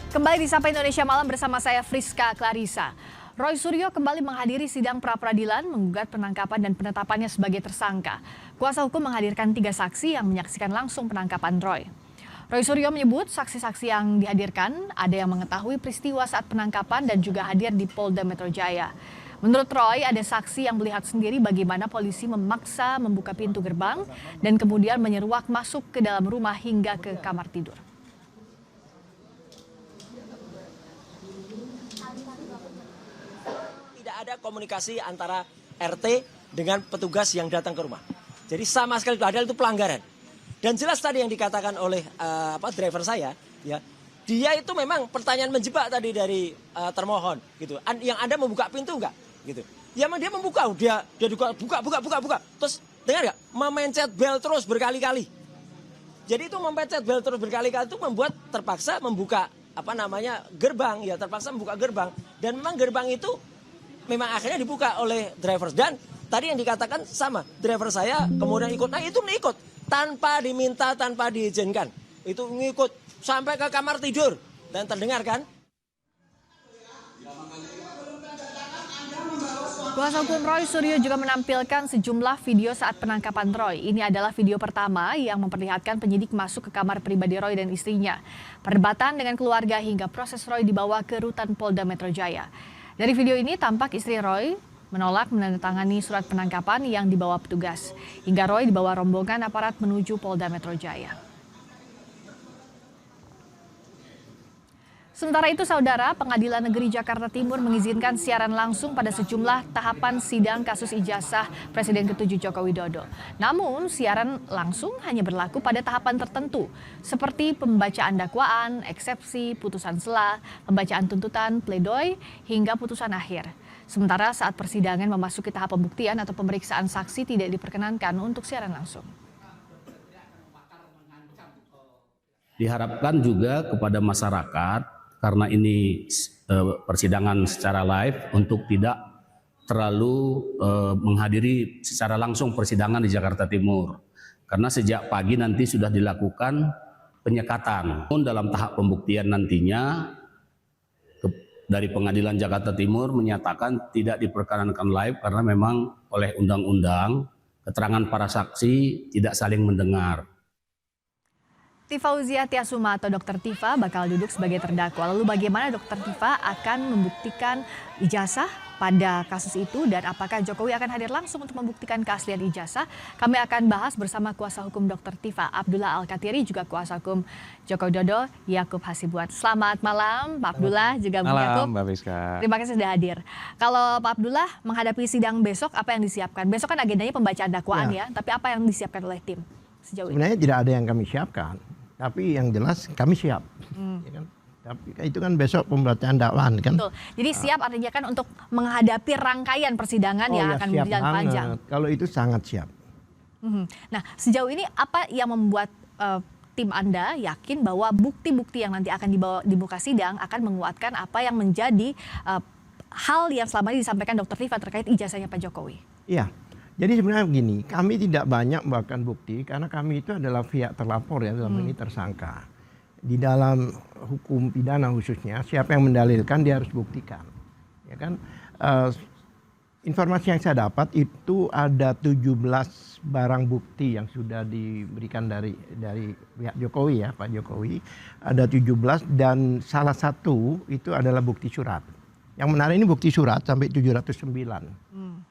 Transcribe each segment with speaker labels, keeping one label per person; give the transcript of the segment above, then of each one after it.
Speaker 1: Kembali di Sapa Indonesia Malam bersama saya Friska Clarissa. Roy Suryo kembali menghadiri sidang pra-peradilan menggugat penangkapan dan penetapannya sebagai tersangka. Kuasa hukum menghadirkan 3 saksi yang menyaksikan langsung penangkapan Roy. Roy Suryo menyebut saksi-saksi yang dihadirkan ada yang mengetahui peristiwa saat penangkapan dan juga hadir di Polda Metro Jaya. Menurut Roy, ada saksi yang melihat sendiri bagaimana polisi memaksa membuka pintu gerbang dan kemudian menyeruak masuk ke dalam rumah hingga ke kamar tidur.
Speaker 2: Tidak ada komunikasi antara RT dengan petugas yang datang ke rumah. Jadi sama sekali padahal itu pelanggaran. Dan jelas tadi yang dikatakan oleh driver saya, ya, dia itu memang pertanyaan menjebak tadi dari termohon, gitu. Yang Anda membuka pintu enggak, gitu. Ya memang dia membuka, dia buka. Terus dengar nggak? Memencet bel terus berkali-kali. Jadi itu memencet bel terus berkali-kali itu membuat terpaksa membuka gerbang, ya terpaksa membuka gerbang. Dan memang gerbang itu memang akhirnya dibuka oleh driver. Dan tadi yang dikatakan sama, driver saya kemudian ikut, nah itu ikut tanpa diminta, tanpa diizinkan. Itu ngikut sampai ke kamar tidur dan terdengar kan?
Speaker 1: Kuasa hukum Roy Suryo juga menampilkan sejumlah video saat penangkapan Roy. Ini adalah video pertama yang memperlihatkan penyidik masuk ke kamar pribadi Roy dan istrinya. Perdebatan dengan keluarga hingga proses Roy dibawa ke rutan Polda Metro Jaya. Dari video ini tampak istri Roy menolak menandatangani surat penangkapan yang dibawa petugas. Hingga Roy dibawa rombongan aparat menuju Polda Metro Jaya. Sementara itu, Saudara, Pengadilan Negeri Jakarta Timur mengizinkan siaran langsung pada sejumlah tahapan sidang kasus ijazah Presiden ke-7 Joko Widodo. Namun, siaran langsung hanya berlaku pada tahapan tertentu, seperti pembacaan dakwaan, eksepsi, putusan sela, pembacaan tuntutan, pledoi, hingga putusan akhir. Sementara saat persidangan memasuki tahap pembuktian atau pemeriksaan saksi tidak diperkenankan untuk siaran langsung.
Speaker 3: Diharapkan juga kepada masyarakat, karena ini persidangan secara live, untuk tidak terlalu menghadiri secara langsung persidangan di Jakarta Timur. Karena sejak pagi nanti sudah dilakukan penyekatan. Dalam tahap pembuktian nantinya, dari Pengadilan Jakarta Timur menyatakan tidak diperkenankan live karena memang oleh undang-undang keterangan para saksi tidak saling mendengar.
Speaker 1: Tifauzia Tiasuma atau Dr. Tifa bakal duduk sebagai terdakwa. Lalu bagaimana Dr. Tifa akan membuktikan ijazah pada kasus itu dan apakah Jokowi akan hadir langsung untuk membuktikan keaslian ijazah? Kami akan bahas bersama kuasa hukum Dr. Tifa, Abdullah Al-Katiri, juga kuasa hukum Joko Widodo, Yakub Hasibuan. Selamat malam Pak Abdullah, juga Bu Yakub.
Speaker 4: Mbak Friska.
Speaker 1: Terima kasih sudah hadir. Kalau Pak Abdullah menghadapi sidang besok, apa yang disiapkan? Besok kan agendanya pembacaan dakwaan ya, tapi apa yang disiapkan oleh tim sejauh ini?
Speaker 5: Sebenarnya tidak ada yang kami siapkan. Tapi yang jelas kami siap, ya kan? Tapi itu kan besok pembacaan dakwaan kan.
Speaker 1: Betul. Jadi siap artinya kan untuk menghadapi rangkaian persidangan yang akan berjalan panjang.
Speaker 5: Kalau itu sangat siap.
Speaker 1: Nah, sejauh ini apa yang membuat tim Anda yakin bahwa bukti-bukti yang nanti akan dibawa di muka sidang akan menguatkan apa yang menjadi hal yang selama ini disampaikan Dr. Tifa terkait ijazahnya Pak Jokowi?
Speaker 5: Iya. Jadi sebenarnya begini, kami tidak banyak membawakan bukti karena kami itu adalah pihak terlapor ya, dalam ini tersangka. Di dalam hukum pidana khususnya, siapa yang mendalilkan dia harus buktikan. Ya kan? Informasi yang saya dapat itu ada 17 barang bukti yang sudah diberikan dari pihak Jokowi ya, Pak Jokowi. Ada 17 dan salah satu itu adalah bukti surat. Yang menarik ini bukti surat sampai 709.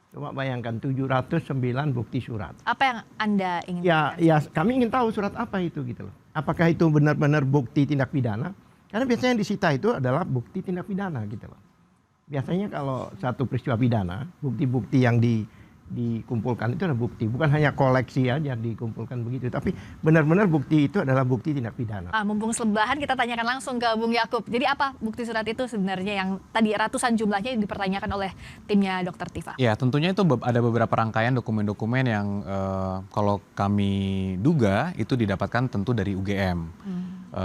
Speaker 5: Coba bayangkan 709 bukti surat.
Speaker 1: Apa yang Anda ingin?
Speaker 5: Ya, kami ingin tahu surat apa itu gitu loh. Apakah itu benar-benar bukti tindak pidana? Karena biasanya yang disita itu adalah bukti tindak pidana gitu loh. Biasanya kalau satu peristiwa pidana, bukti-bukti yang dikumpulkan itu adalah bukti, bukan hanya koleksi aja dikumpulkan begitu, tapi benar-benar bukti itu adalah bukti tindak pidana.
Speaker 1: Mumpung sebelahan kita tanyakan langsung ke Bung Yakub. Jadi apa bukti surat itu sebenarnya yang tadi ratusan jumlahnya dipertanyakan oleh timnya Dr. Tifa?
Speaker 4: Ya, tentunya itu ada beberapa rangkaian dokumen-dokumen yang kalau kami duga itu didapatkan tentu dari UGM.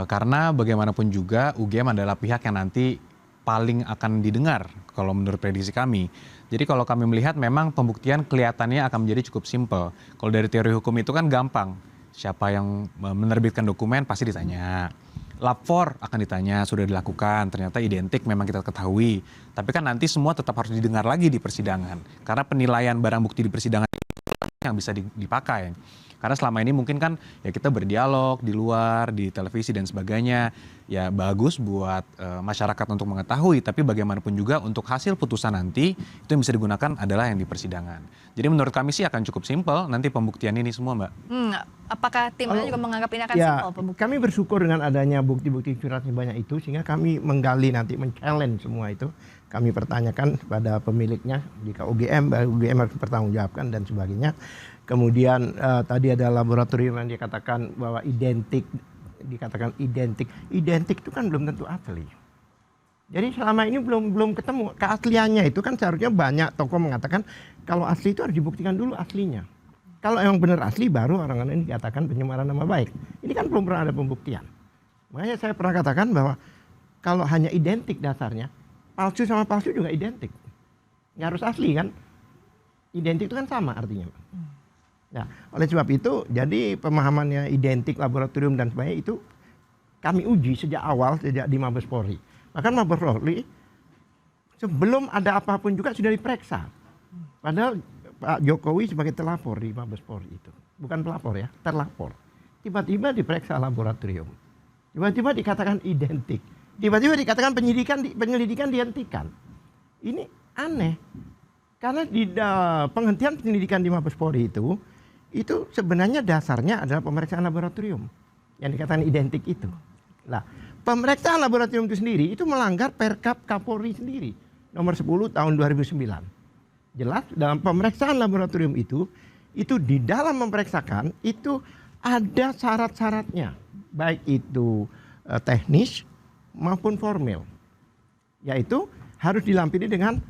Speaker 4: Karena bagaimanapun juga UGM adalah pihak yang nanti paling akan didengar kalau menurut prediksi kami. Jadi kalau kami melihat memang pembuktian kelihatannya akan menjadi cukup simpel. Kalau dari teori hukum itu kan gampang. Siapa yang menerbitkan dokumen pasti ditanya. Lapor akan ditanya, sudah dilakukan, ternyata identik memang kita ketahui. Tapi kan nanti semua tetap harus didengar lagi di persidangan. Karena penilaian barang bukti di persidangan yang bisa dipakai. Karena selama ini mungkin kan ya kita berdialog di luar, di televisi dan sebagainya. Ya bagus buat masyarakat untuk mengetahui, tapi bagaimanapun juga untuk hasil putusan nanti itu yang bisa digunakan adalah yang di persidangan. Jadi menurut kami sih akan cukup simpel nanti pembuktian ini semua, Mbak.
Speaker 1: Apakah tim Anda juga menganggap ini akan
Speaker 5: Ya,
Speaker 1: simpel pembuktian?
Speaker 5: kami bersyukur dengan adanya bukti-bukti curhat sebanyak itu, sehingga kami menggali nanti, men-challenge semua itu. Kami pertanyakan kepada pemiliknya, jika UGM harus bertanggungjawabkan dan sebagainya. Kemudian tadi ada laboratorium yang dikatakan bahwa identik itu kan belum tentu asli. Jadi selama ini belum ketemu keasliannya. Itu kan seharusnya banyak tokoh mengatakan kalau asli itu harus dibuktikan dulu aslinya. Kalau emang benar asli baru orang-orang ini dikatakan pencemaran nama baik. Ini kan belum pernah ada pembuktian. Makanya saya pernah katakan bahwa kalau hanya identik dasarnya, palsu sama palsu juga identik. Nggak harus asli kan? Identik itu kan sama artinya. Nah, oleh sebab itu, jadi pemahamannya identik, laboratorium dan sebagainya itu kami uji sejak awal, sejak di Mabes Polri. Bahkan Mabes Polri sebelum ada apapun juga sudah diperiksa. Padahal Pak Jokowi sebagai terlapor di Mabes Polri itu. Bukan pelapor ya, terlapor. Tiba-tiba diperiksa laboratorium. Tiba-tiba dikatakan identik. Tiba-tiba dikatakan penyelidikan dihentikan. Ini aneh. Karena di penghentian penyelidikan di Mabes Polri itu sebenarnya dasarnya adalah pemeriksaan laboratorium yang dikatakan identik itu. Nah, pemeriksaan laboratorium itu sendiri itu melanggar Perkap Kapolri sendiri nomor 10 tahun 2009. Jelas dalam pemeriksaan laboratorium itu di dalam memeriksakan itu ada syarat-syaratnya, baik itu teknis maupun formil. Yaitu harus dilampiri dengan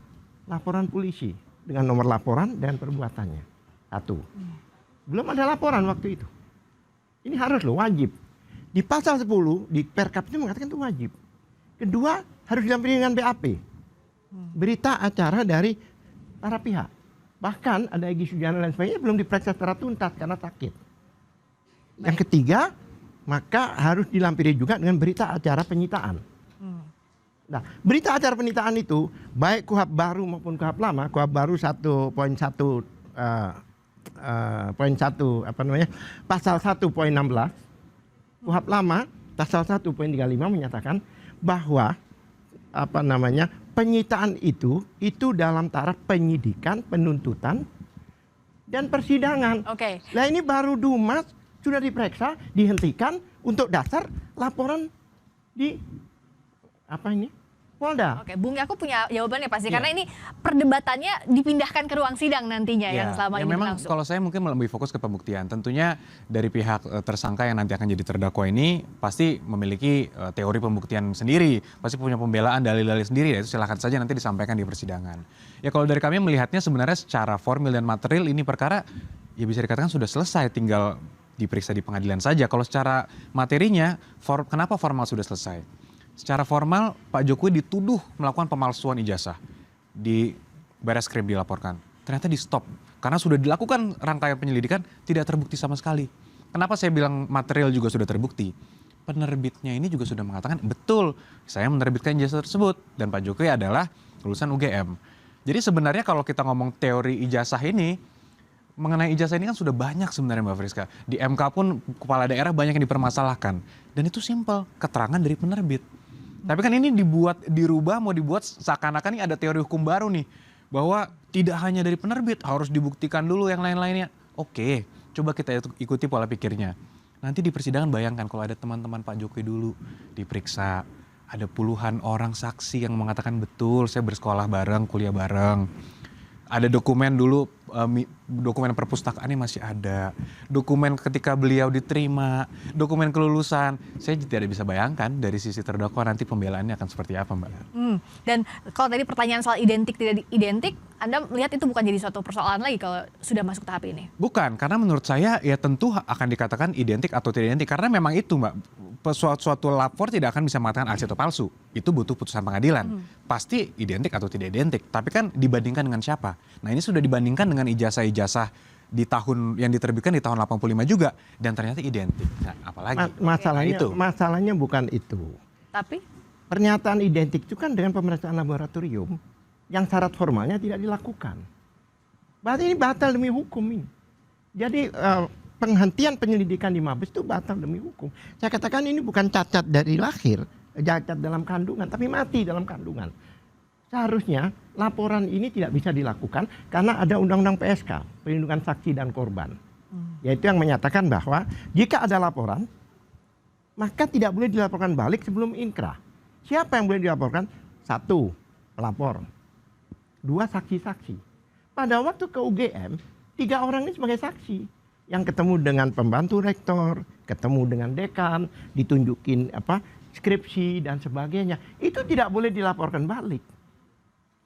Speaker 5: laporan polisi dengan nomor laporan dan perbuatannya. Satu. Belum ada laporan waktu itu. Ini harus loh, wajib. Di pasal 10 di Perkap itu mengatakan itu wajib. Kedua, harus dilampiri dengan BAP. Berita acara dari para pihak. Bahkan ada Egy Sujana dan sebagainya belum diperiksa secara tuntas karena sakit. Yang ketiga, maka harus dilampiri juga dengan berita acara penyitaan. Nah, berita acara penyitaan itu baik KUHP baru maupun KUHP lama, KUHP baru 1.1 pasal 1.16, KUHP lama pasal 1.35 menyatakan bahwa penyitaan itu dalam taraf penyidikan, penuntutan dan persidangan.
Speaker 1: Oke.
Speaker 5: Nah, ini baru Dumas sudah diperiksa, dihentikan untuk dasar laporan di Polda.
Speaker 1: Oke, Bung Yakub punya jawabannya pasti karena ini perdebatannya dipindahkan ke ruang sidang nantinya yang selama ini
Speaker 4: memang
Speaker 1: berlangsung.
Speaker 4: kalau saya mungkin lebih fokus ke pembuktian. Tentunya dari pihak tersangka yang nanti akan jadi terdakwa ini pasti memiliki teori pembuktian sendiri, pasti punya pembelaan dalil-dalil sendiri. Ya itu silahkan saja nanti disampaikan di persidangan. Ya kalau dari kami melihatnya sebenarnya secara formil dan material ini perkara ya bisa dikatakan sudah selesai, tinggal diperiksa di pengadilan saja. Kalau secara materinya, kenapa formal sudah selesai? Secara formal, Pak Jokowi dituduh melakukan pemalsuan ijazah. Di Barreskrim dilaporkan. Ternyata di stop. Karena sudah dilakukan rangkaian penyelidikan, tidak terbukti sama sekali. Kenapa saya bilang material juga sudah terbukti? Penerbitnya ini juga sudah mengatakan, betul, saya menerbitkan ijazah tersebut. Dan Pak Jokowi adalah lulusan UGM. Jadi sebenarnya kalau kita ngomong teori ijazah ini, mengenai ijazah ini kan sudah banyak sebenarnya Mbak Friska. Di MK pun kepala daerah banyak yang dipermasalahkan. Dan itu simpel, keterangan dari penerbit. Tapi kan ini dirubah, mau dibuat seakan-akan ini ada teori hukum baru nih. Bahwa tidak hanya dari penerbit, harus dibuktikan dulu yang lain-lainnya. Oke, coba kita ikuti pola pikirnya. Nanti di persidangan bayangkan kalau ada teman-teman Pak Jokowi dulu diperiksa. Ada puluhan orang saksi yang mengatakan betul, saya bersekolah bareng, kuliah bareng. Ada dokumen dulu, dokumen perpustakaannya masih ada. Dokumen ketika beliau diterima, dokumen kelulusan. Saya tidak bisa bayangkan dari sisi terdakwa nanti pembelaannya akan seperti apa, Mbak.
Speaker 1: Dan kalau tadi pertanyaan soal identik tidak identik, Anda melihat itu bukan jadi suatu persoalan lagi kalau sudah masuk tahap ini?
Speaker 4: Bukan, karena menurut saya ya tentu akan dikatakan identik atau tidak identik. Karena memang itu, Mbak, suatu lapor tidak akan bisa mengatakan asli atau palsu. Itu butuh putusan pengadilan. Pasti identik atau tidak identik. Tapi kan dibandingkan dengan siapa? Nah ini sudah dibandingkan dengan ijazah-ijazah di tahun yang diterbitkan di tahun 85 juga dan ternyata identik. Nah, apalagi
Speaker 5: Masalahnya bukan itu.
Speaker 1: Tapi
Speaker 5: Pernyataan identik itu kan dengan pemeriksaan laboratorium yang syarat formalnya tidak dilakukan. Berarti ini batal demi hukum ini. Jadi penghentian penyelidikan di Mabes itu batal demi hukum. Saya katakan ini bukan cacat dari lahir, cacat dalam kandungan, tapi mati dalam kandungan. Seharusnya laporan ini tidak bisa dilakukan karena ada Undang-Undang PSK, Perlindungan Saksi dan Korban. Yaitu yang menyatakan bahwa jika ada laporan, maka tidak boleh dilaporkan balik sebelum inkrah. Siapa yang boleh dilaporkan? 1, pelapor. 2, saksi-saksi. Pada waktu ke UGM, 3 orang ini sebagai saksi. Yang ketemu dengan pembantu rektor, ketemu dengan dekan, ditunjukin skripsi dan sebagainya. Itu tidak boleh dilaporkan balik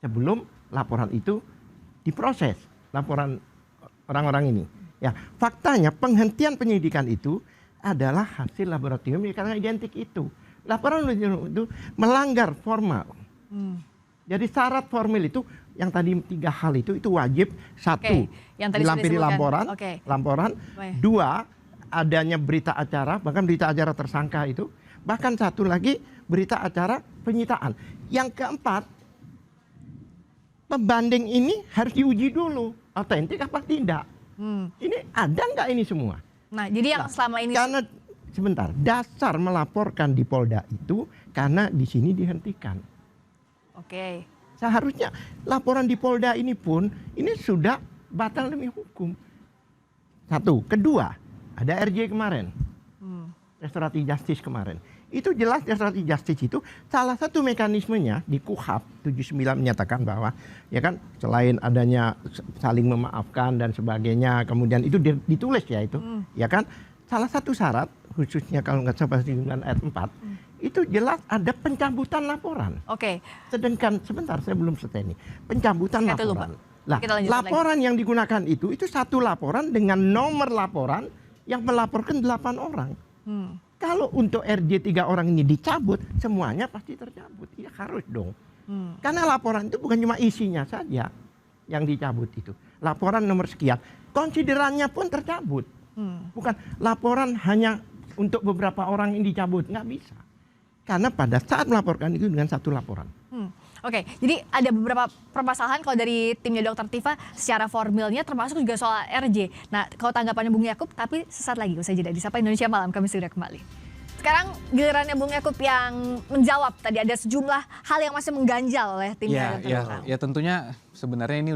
Speaker 5: sebelum laporan itu diproses, laporan orang-orang ini. Ya, faktanya penghentian penyidikan itu adalah hasil laboratorium karena identik itu. Laporan itu melanggar formal. Jadi syarat formal itu yang tadi 3 hal itu wajib. 1,
Speaker 1: yang tadi
Speaker 5: dilampiri laporan. 2, adanya berita acara, bahkan berita acara tersangka itu. Bahkan 1 lagi berita acara penyitaan. Yang keempat, pembanding ini harus diuji dulu, autentik apa tidak. Ini ada nggak ini semua?
Speaker 1: Nah, jadi yang selama ini
Speaker 5: karena sebentar, dasar melaporkan di Polda itu karena di sini dihentikan.
Speaker 1: Oke.
Speaker 5: Seharusnya laporan di Polda ini pun ini sudah batal demi hukum. 1, kedua, ada RJ kemarin, restoratif justice kemarin. Itu jelas restoratif justice itu salah satu mekanismenya di KUHAP 79 menyatakan bahwa ya kan selain adanya saling memaafkan dan sebagainya, kemudian itu ditulis ya itu, ya kan salah satu syarat khususnya kalau nggak salah 9 ayat 4 itu jelas ada pencabutan laporan.
Speaker 1: Oke.
Speaker 5: Sedangkan sebentar saya belum selesai nih. Pencabutan laporan. Lah, laporan yang digunakan itu 1 laporan dengan nomor laporan yang melaporkan 8 orang. Kalau untuk RJ 3 orang ini dicabut, semuanya pasti tercabut. Ya harus dong. Karena laporan itu bukan cuma isinya saja yang dicabut itu. Laporan nomor sekian, konsiderannya pun tercabut. Bukan laporan hanya untuk beberapa orang ini dicabut, nggak bisa. Karena pada saat melaporkan itu dengan 1 laporan.
Speaker 1: Oke, jadi ada beberapa permasalahan kalau dari timnya Dr. Tifa secara formilnya termasuk juga soal RJ. Nah, kalau tanggapannya Bung Yakub, tapi sesaat lagi usai jeda di Sapa Indonesia Malam, kami segera kembali. Sekarang gilirannya Bung Yakub yang menjawab. Tadi ada sejumlah hal yang masih mengganjal oleh timnya Dr. Tifa.
Speaker 4: Ya tentunya sebenarnya ini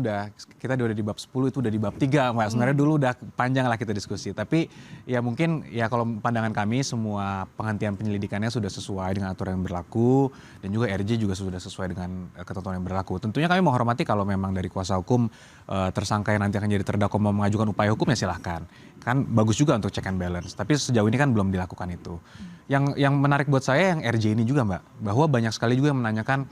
Speaker 4: kita udah di bab 10, itu udah di bab 3 Mbak. Sebenarnya dulu udah panjang lah kita diskusi. Tapi ya mungkin ya kalau pandangan kami semua penghentian penyelidikannya sudah sesuai dengan aturan yang berlaku. Dan juga RJ juga sudah sesuai dengan ketentuan yang berlaku. Tentunya kami menghormati kalau memang dari kuasa hukum tersangka yang nanti akan jadi terdakwa mau mengajukan upaya hukum ya silahkan. Kan bagus juga untuk check and balance. Tapi sejauh ini kan belum dilakukan itu. Yang menarik buat saya yang RJ ini juga Mbak. Bahwa banyak sekali juga yang menanyakan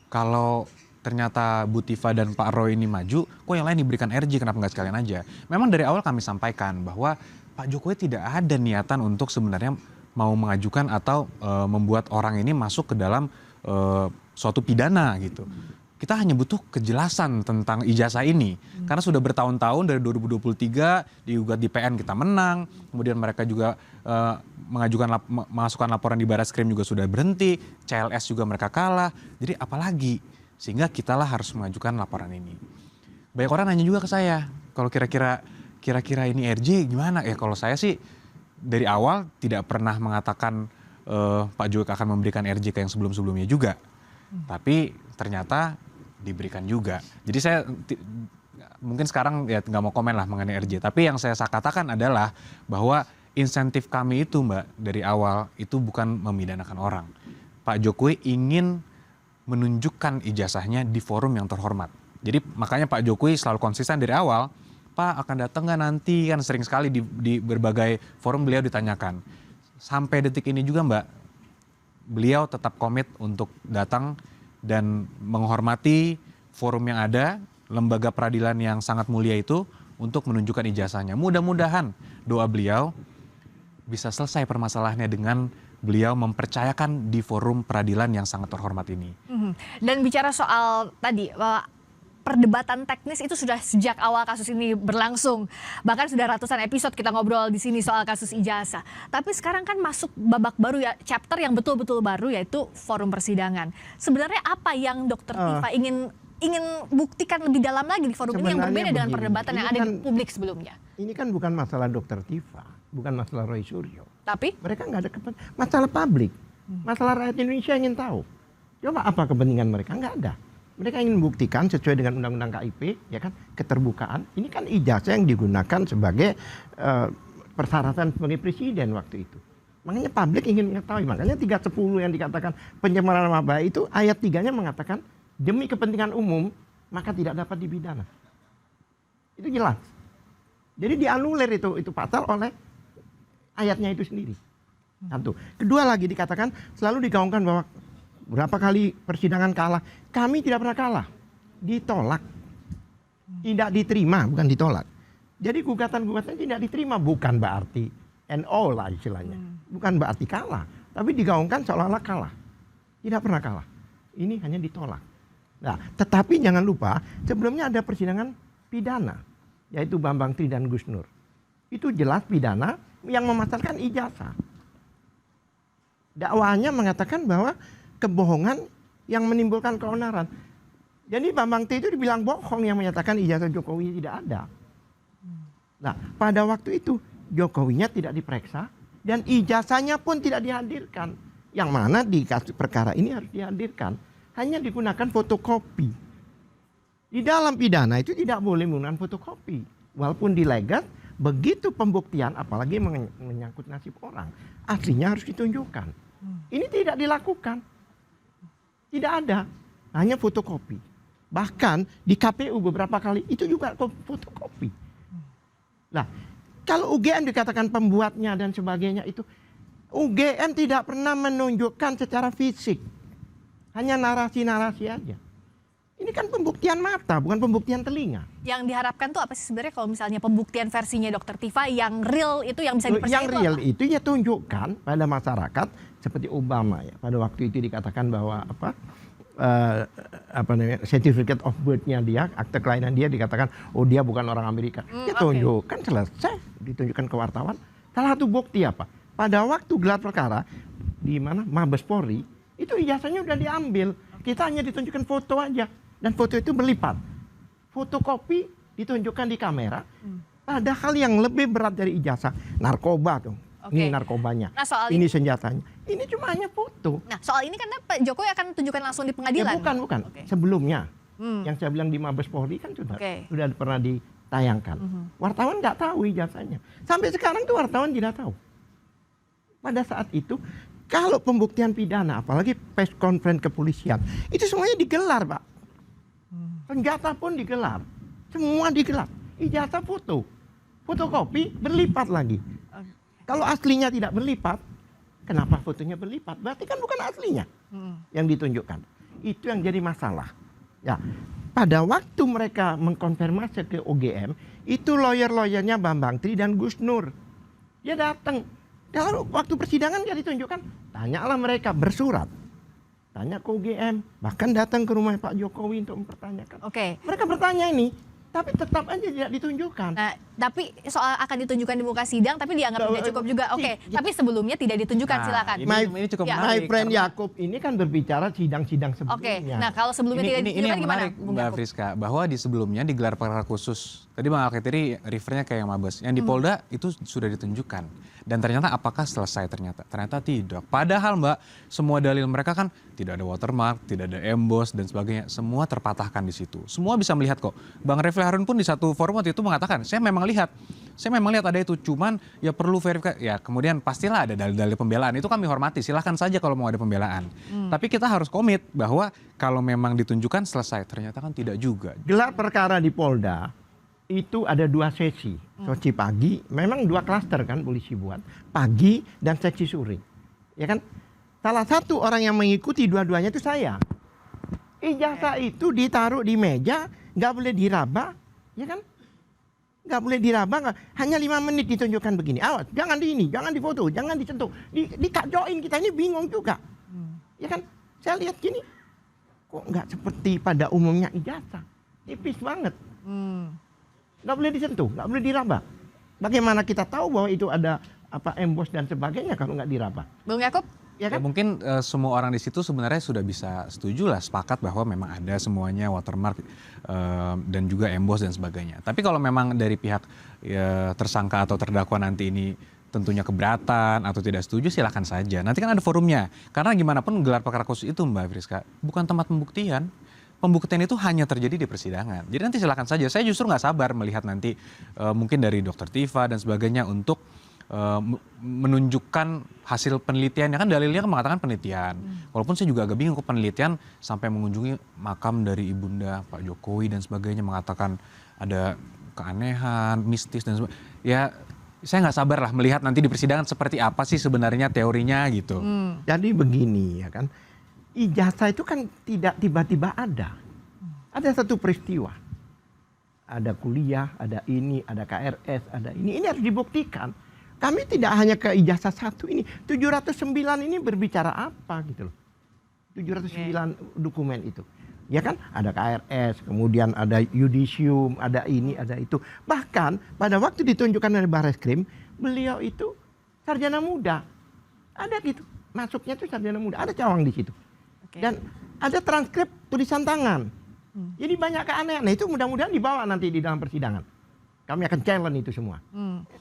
Speaker 4: kalau ternyata Bu Tifa dan Pak Roy ini maju, kok yang lain diberikan RJ, kenapa nggak sekalian aja? Memang dari awal kami sampaikan bahwa Pak Jokowi tidak ada niatan untuk sebenarnya mau mengajukan atau membuat orang ini masuk ke dalam suatu pidana gitu. Kita hanya butuh kejelasan tentang ijazah ini. Karena sudah bertahun-tahun dari 2023 digugat di PN kita menang, kemudian mereka juga masukkan laporan di Barreskrim juga sudah berhenti, CLS juga mereka kalah. Jadi apalagi? Sehingga kitalah harus mengajukan laporan ini. Banyak orang nanya juga ke saya, kalau kira-kira ini RJ gimana? Ya kalau saya sih dari awal tidak pernah mengatakan Pak Jokowi akan memberikan RJ ke yang sebelum-sebelumnya juga. Tapi ternyata diberikan juga. Jadi saya mungkin sekarang ya nggak mau komen lah mengenai RJ. Tapi yang saya katakan adalah bahwa insentif kami itu Mbak dari awal itu bukan memidanakan orang. Pak Jokowi ingin menunjukkan ijazahnya di forum yang terhormat. Jadi makanya Pak Jokowi selalu konsisten dari awal, Pak akan datang nggak nanti, kan sering sekali di berbagai forum beliau ditanyakan. Sampai detik ini juga Mbak, beliau tetap komit untuk datang dan menghormati forum yang ada, lembaga peradilan yang sangat mulia itu untuk menunjukkan ijazahnya. Mudah-mudahan doa beliau bisa selesai permasalahannya dengan beliau mempercayakan di forum peradilan yang sangat terhormat ini.
Speaker 1: Dan bicara soal tadi perdebatan teknis itu sudah sejak awal kasus ini berlangsung. Bahkan sudah ratusan episode kita ngobrol di sini soal kasus ijazah. Tapi sekarang kan masuk babak baru ya, chapter yang betul-betul baru yaitu forum persidangan. Sebenarnya apa yang Dr. Tifa ingin buktikan lebih dalam lagi di forum ini yang berbeda dengan perdebatan yang ada di publik sebelumnya?
Speaker 5: Ini kan bukan masalah Dr. Tifa, bukan masalah Roy Suryo.
Speaker 1: Tapi
Speaker 5: Mereka nggak ada masalah publik. Masalah rakyat Indonesia ingin tahu. Coba apa kepentingan mereka? Nggak ada. Mereka ingin membuktikan sesuai dengan Undang-Undang KIP, ya kan, keterbukaan. Ini kan ijazah yang digunakan sebagai persyaratan sebagai presiden waktu itu. Makanya publik ingin mengetahui. Makanya 310 yang dikatakan pencemaran nama baik itu ayat 3-nya mengatakan demi kepentingan umum maka tidak dapat dipidana. Itu jelas. Jadi dianulir itu pasal oleh ayatnya itu sendiri. Satu. Kedua lagi dikatakan selalu digaungkan bahwa berapa kali persidangan kalah. Kami tidak pernah kalah. Ditolak. Tidak diterima, bukan ditolak. Jadi gugatan-gugatan tidak diterima. Bukan berarti NO lah istilahnya. Bukan berarti kalah. Tapi digaungkan seolah-olah kalah. Tidak pernah kalah. Ini hanya ditolak. Nah, tetapi jangan lupa sebelumnya ada persidangan pidana. Yaitu Bambang Tri dan Gus Nur. Itu jelas pidana yang memasalkan ijazah. Dakwahnya mengatakan bahwa kebohongan yang menimbulkan keonaran. Jadi Bambang T itu dibilang bohong yang menyatakan ijazah Jokowi tidak ada. Nah, pada waktu itu Jokowinya tidak diperiksa dan ijazahnya pun tidak dihadirkan. Yang mana di kasus perkara ini harus dihadirkan. Hanya digunakan fotokopi. Di dalam pidana itu tidak boleh menggunakan fotokopi. Walaupun dilegat, begitu pembuktian apalagi menyangkut nasib orang, aslinya harus ditunjukkan. Ini tidak dilakukan. Tidak ada, hanya fotokopi. Bahkan di KPU beberapa kali itu juga fotokopi. Nah, kalau UGM dikatakan pembuatnya dan sebagainya itu, UGM tidak pernah menunjukkan secara fisik. Hanya narasi-narasi aja. Ini kan pembuktian mata, bukan pembuktian telinga.
Speaker 1: yang diharapkan tuh apa sih sebenarnya kalau misalnya pembuktian versinya Dr. Tifa yang real itu yang bisa dipercaya?
Speaker 5: Yang real itu ya tunjukkan pada masyarakat seperti Obama ya. Pada waktu itu dikatakan bahwa certificate of birth-nya dia, akte kelahiran dia dikatakan oh dia bukan orang Amerika. Ya tunjukkan selesai, ditunjukkan ke wartawan. Salah satu bukti apa? Pada waktu gelar perkara di mana Mabes Polri itu ijazahnya udah diambil. Kita hanya ditunjukkan foto aja dan foto itu berlipat. Fotokopi ditunjukkan di kamera. Padahal yang lebih berat dari ijazah narkoba tuh. Ini narkobanya.
Speaker 1: Nah, soal
Speaker 5: ini senjatanya. Ini cuma hanya foto.
Speaker 1: Nah, soal ini kan Pak Jokowi akan tunjukkan langsung di pengadilan.
Speaker 5: Ya, bukan. Sebelumnya. Yang saya bilang di Mabes Polri kan sudah pernah ditayangkan. Wartawan nggak tahu ijazahnya. Sampai sekarang tuh wartawan tidak tahu. Pada saat itu kalau pembuktian pidana, apalagi press conference kepolisian, itu semuanya digelar, Pak. Senjata pun digelar. Semua digelar. Ijazah foto. Fotokopi berlipat lagi. Kalau aslinya tidak berlipat, kenapa fotonya berlipat? Berarti kan bukan aslinya yang ditunjukkan. Itu yang jadi masalah. Ya, pada waktu mereka mengkonfirmasi ke OGM, itu lawyer-lawyernya Bambang Tri dan Gus Nur. Dia datang. Kalau waktu persidangan dia ditunjukkan, tanyalah mereka bersurat. Tanya ke UGM, bahkan datang ke rumah Pak Jokowi untuk mempertanyakan. Mereka bertanya ini, tapi tetap aja tidak ditunjukkan.
Speaker 1: Nah, tapi soal akan ditunjukkan di muka sidang, tapi dianggap tidak cukup juga. Tapi sebelumnya tidak ditunjukkan, silakan.
Speaker 4: Ini cukup menarik.
Speaker 5: My friend Yakub ini kan berbicara sidang-sidang sebelumnya.
Speaker 1: Nah kalau sebelumnya tidak ditunjukkan gimana?
Speaker 4: Mbak Friska, bahwa di sebelumnya digelar perkara khusus. Tadi Bang Alkitiri refernya kayak yang Mabes. Yang di Polda itu sudah ditunjukkan. Dan ternyata apakah selesai ternyata? Ternyata tidak. Padahal Mbak, semua dalil mereka kan tidak ada watermark, tidak ada emboss dan sebagainya. Semua terpatahkan di situ. Semua bisa melihat kok. Bang Refli Harun pun di satu forum waktu itu mengatakan, saya memang lihat ada itu. Cuman ya perlu verifikasi. Ya kemudian pastilah ada dalil-dalil pembelaan. Itu kami hormati. Silahkan saja kalau mau ada pembelaan. Tapi kita harus komit bahwa kalau memang ditunjukkan selesai. Ternyata kan tidak juga.
Speaker 5: Gelar perkara di Polda itu ada 2 sesi. Sesi pagi, memang 2 klaster kan polisi buat. Pagi dan sesi sore. Ya kan? Salah satu orang yang mengikuti dua-duanya itu saya. Ijazah itu ditaruh di meja, nggak boleh diraba, ya kan? Nggak boleh diraba, hanya 5 menit ditunjukkan begini. Awas, jangan di ini, jangan difoto, jangan disentuh. Dikacauin kita ini bingung juga. Ya kan? Saya lihat gini, kok nggak seperti pada umumnya ijazah. tipis banget. Nggak boleh disentuh, nggak boleh diraba. Bagaimana kita tahu bahwa itu ada emboss dan sebagainya kalau nggak diraba?
Speaker 1: Bung Yakub?
Speaker 5: Ya
Speaker 4: Ya
Speaker 5: kan?
Speaker 4: mungkin semua orang di situ sebenarnya sudah bisa setuju lah, sepakat bahwa memang ada semuanya watermark dan juga emboss dan sebagainya. Tapi kalau memang dari pihak tersangka atau terdakwa nanti ini tentunya keberatan atau tidak setuju, silakan saja. Nanti kan ada forumnya. Karena gimana pun gelar perkara khusus itu Mbak Friska bukan tempat pembuktian. Pembuktian itu hanya terjadi di persidangan. Jadi nanti silakan saja. Saya justru nggak sabar melihat nanti mungkin dari Dokter Tifa dan sebagainya untuk menunjukkan hasil penelitian. Ya kan dalilnya kan mengatakan penelitian. Walaupun saya juga agak bingung kok penelitian sampai mengunjungi makam dari ibunda Pak Jokowi dan sebagainya, mengatakan ada keanehan, mistis dan sebagainya. Ya saya nggak sabar lah melihat nanti di persidangan seperti apa sih sebenarnya teorinya gitu.
Speaker 5: Jadi begini ya kan, ijazah itu kan tidak tiba-tiba ada. Ada satu peristiwa. Ada kuliah, ada ini, ada KRS, ada ini. Ini harus dibuktikan. Kami tidak hanya ke ijazah satu ini. 709 ini berbicara apa gitu loh. 709 dokumen itu. Ya kan, ada KRS, kemudian ada yudisium, ada ini, ada itu. Bahkan pada waktu ditunjukkan oleh Barreskrim, beliau itu sarjana muda. Ada gitu. Masuknya itu sarjana muda, ada cawang di situ. Dan ada transkrip tulisan tangan. Jadi banyak keanehan. Nah itu mudah-mudahan dibawa nanti di dalam persidangan. Kami akan challenge itu semua.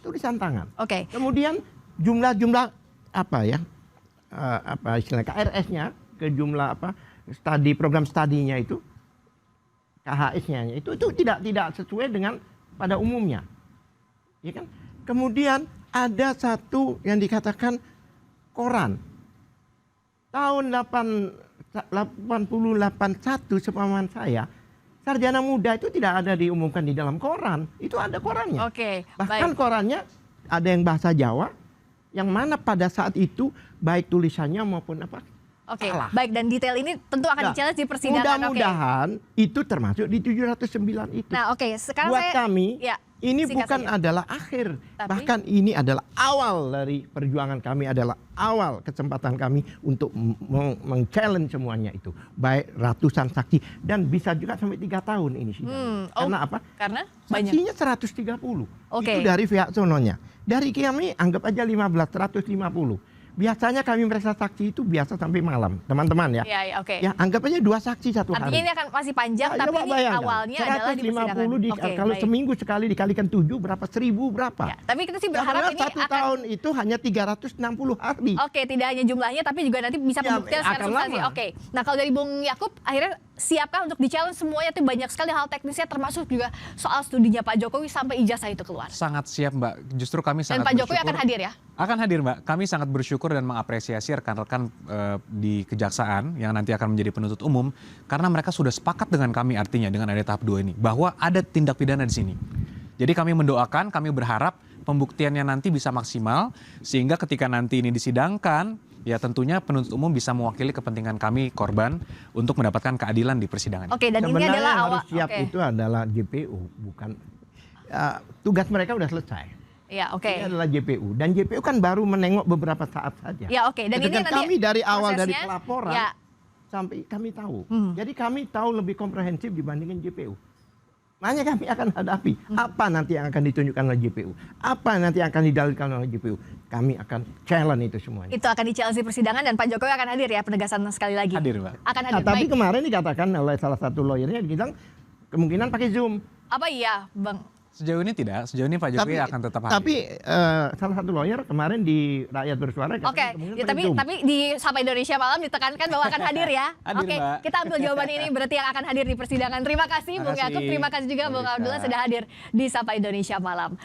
Speaker 5: Tulisan tangan.
Speaker 1: Oke.
Speaker 5: Kemudian jumlah apa ya? Istilah KRS-nya ke jumlah program studinya itu, KHS-nya itu tidak sesuai dengan pada umumnya. Ya kan? Kemudian ada satu yang dikatakan koran. Tahun 8081 sepemahaman saya, sarjana muda itu tidak ada diumumkan di dalam koran. Itu ada korannya.
Speaker 1: Oke,
Speaker 5: Bahkan
Speaker 1: baik.
Speaker 5: korannya ada yang bahasa Jawa, yang mana pada saat itu baik tulisannya maupun
Speaker 1: Oke,
Speaker 5: salah.
Speaker 1: baik, dan detail ini tentu akan
Speaker 5: Nah,
Speaker 1: di-challenge di persidangan. Oke.
Speaker 5: mudah-mudahan itu termasuk di 709 itu.
Speaker 1: Nah, oke, sekarang
Speaker 5: Buat kami,
Speaker 1: ya,
Speaker 5: ini
Speaker 1: singkat
Speaker 5: bukan
Speaker 1: saja.
Speaker 5: adalah akhir.
Speaker 1: Tapi-
Speaker 5: Bahkan ini adalah awal dari perjuangan kami, adalah awal kesempatan kami untuk meng-challenge semuanya itu. Baik ratusan saksi dan bisa juga sampai 3 tahun ini sidang. Karena apa?
Speaker 1: Karena banyak.
Speaker 5: Saksinya 130.
Speaker 1: Oke.
Speaker 5: Itu dari pihak sononya. Dari kami anggap aja 150. Biasanya kami merasa saksi itu biasa sampai malam, teman-teman ya.
Speaker 1: Ya, ya, oke.
Speaker 5: Ya, anggap aja 2 saksi satu
Speaker 1: Artinya
Speaker 5: hari.
Speaker 1: ini akan masih panjang,
Speaker 5: Ya,
Speaker 1: tapi
Speaker 5: coba
Speaker 1: ini
Speaker 5: bayangkan.
Speaker 1: awalnya adalah di persidangan.
Speaker 5: 150
Speaker 1: Oke,
Speaker 5: kalau
Speaker 1: baik.
Speaker 5: seminggu sekali dikalikan 7 berapa? 1000 berapa?
Speaker 1: Ya, tapi kita sih berharap
Speaker 5: Karena
Speaker 1: ini
Speaker 5: 1
Speaker 1: akan
Speaker 5: tahun itu hanya 360 hari.
Speaker 1: Oke, tidak hanya jumlahnya tapi juga nanti bisa
Speaker 5: Ya,
Speaker 1: pembuktian secara
Speaker 5: akan
Speaker 1: substansi.
Speaker 5: lama.
Speaker 1: Oke. Nah, kalau dari Bung Yakub akhirnya siapkah untuk di-challenge semuanya, itu banyak sekali hal teknisnya termasuk juga soal studinya Pak Jokowi sampai ijazah itu keluar.
Speaker 4: Sangat siap Mbak, justru kami
Speaker 1: Dan
Speaker 4: sangat
Speaker 1: Pak Jokowi
Speaker 4: bersyukur.
Speaker 1: akan hadir ya?
Speaker 4: Akan hadir Mbak, kami sangat bersyukur dan mengapresiasi rekan-rekan di Kejaksaan yang nanti akan menjadi penuntut umum. Karena mereka sudah sepakat dengan kami, artinya dengan ada tahap 2 ini, bahwa ada tindak pidana di sini. Jadi kami mendoakan, kami berharap pembuktiannya nanti bisa maksimal, sehingga ketika nanti ini disidangkan, ya tentunya penuntut umum bisa mewakili kepentingan kami korban untuk mendapatkan keadilan di persidangan.
Speaker 1: Oke, dan ini
Speaker 5: Sebenarnya
Speaker 1: adalah
Speaker 5: yang
Speaker 1: awal.
Speaker 5: harus siap
Speaker 1: Oke.
Speaker 5: itu adalah JPU, bukan tugas mereka udah selesai.
Speaker 1: Ya, oke.
Speaker 5: Ini adalah JPU dan JPU kan baru menengok beberapa saat saja.
Speaker 1: Ya, oke. Dan ini
Speaker 5: Sedangkan
Speaker 1: nanti
Speaker 5: kami dari awal dari
Speaker 1: prosesnya,
Speaker 5: pelaporan
Speaker 1: ya.
Speaker 5: sampai kami tahu. Jadi kami tahu lebih komprehensif dibandingkan JPU. Makanya kami akan hadapi apa nanti yang akan ditunjukkan oleh JPU, apa nanti yang akan didalilkan oleh JPU. Kami akan challenge itu semuanya.
Speaker 1: Itu akan di-challenge di persidangan dan Pak Jokowi akan hadir ya, penegasan sekali lagi.
Speaker 4: Hadir, Mbak.
Speaker 1: Akan
Speaker 5: Nah,
Speaker 1: hadir.
Speaker 5: tapi
Speaker 1: Baik.
Speaker 5: kemarin dikatakan oleh salah satu lawyernya bilang kemungkinan pakai Zoom.
Speaker 1: Apa iya, Bang?
Speaker 4: Sejauh ini tidak, sejauh ini Pak Jokowi akan tetap hadir.
Speaker 5: Tapi salah satu lawyer kemarin di Rakyat Bersuara
Speaker 1: Oke,
Speaker 5: katakan kemungkinan
Speaker 1: ya,
Speaker 5: pakai Zoom.
Speaker 1: tapi di Sapa Indonesia Malam ditekankan bahwa akan hadir ya.
Speaker 4: Hadir,
Speaker 1: Oke,
Speaker 4: Mbak.
Speaker 1: kita ambil jawaban ini berarti yang akan hadir di persidangan. Terima kasih
Speaker 4: Terima
Speaker 1: Bung Yakub,
Speaker 4: kasih,
Speaker 1: terima kasih juga
Speaker 4: Mbak
Speaker 1: Bung
Speaker 4: Rizka.
Speaker 1: Abdullah sudah hadir di Sapa Indonesia Malam.